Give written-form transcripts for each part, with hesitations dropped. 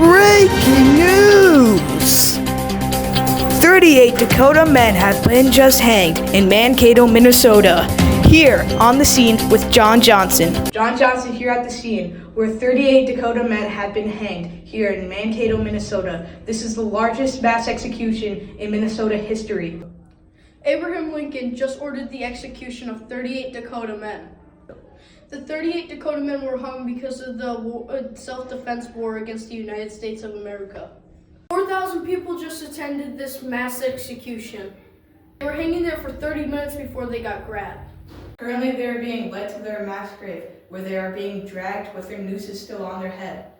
Breaking news! 38 Dakota men have been just hanged in Mankato, Minnesota. Here on the scene with John Johnson. John Johnson here at the scene where 38 Dakota men have been hanged here in Mankato, Minnesota. This is the largest mass execution in Minnesota history. Abraham Lincoln just ordered the execution of 38 Dakota men. The 38 Dakota men were hung because of the self-defense war against the United States of America. 4,000 people just attended this mass execution. They were hanging there for 30 minutes before they got grabbed. Currently, they are being led to their mass grave, where they are being dragged with their nooses still on their head.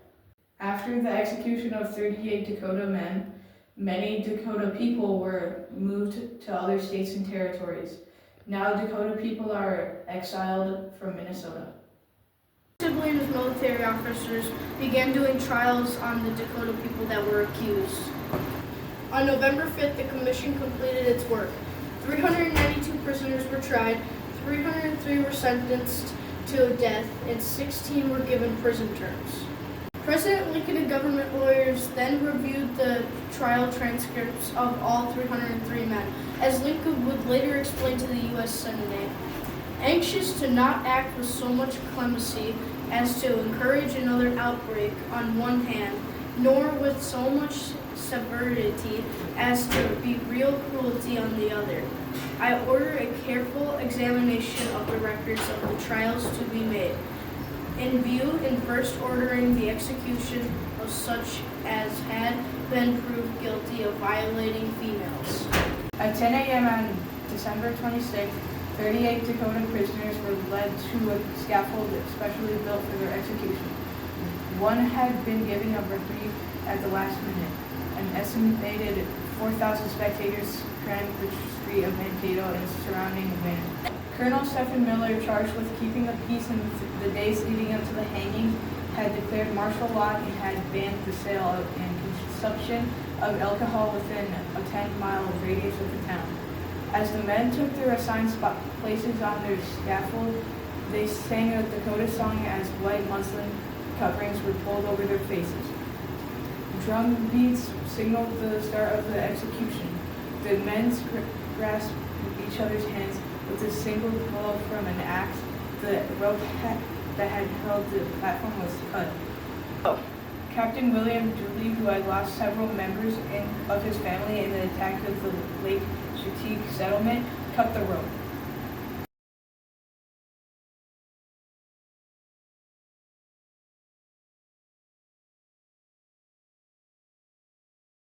After the execution of 38 Dakota men, many Dakota people were moved to other states and territories. Now Dakota people are exiled from Minnesota. Siblings military officers began doing trials on the Dakota people that were accused. On November 5th, the commission completed its work. 392 prisoners were tried, 303 were sentenced to death, and 16 were given prison terms. President Lincoln and government lawyers then reviewed the trial transcripts of all 303 men, as Lincoln would later explain to the U.S. Senate. Anxious to not act with so much clemency as to encourage another outbreak on one hand, nor with so much severity as to be real cruelty on the other, I order a careful examination of the records of the trials to be made, in view in first ordering the execution of such as had been proved guilty of violating females. At 10 a.m. on December 26th, 38 Dakota prisoners were led to a scaffold specially built for their execution. One had been given a reprieve at the last minute. An estimated 4,000 spectators crammed the street of Mankato and surrounding land. Colonel Stephen Miller, charged with keeping the peace in the days leading up to the hanging, had declared martial law and had banned the sale and consumption of alcohol within a 10-mile radius of the town. As the men took their assigned places on their scaffold, they sang a Dakota song as white muslin coverings were pulled over their faces. Drum beats signaled the start of the execution. The men grasped each other's hands with a single blow from an axe. The rope that had held the platform was cut. Captain William Dooley, who had lost several members of his family in the attack of the Lake Chesapeake settlement, cut the rope.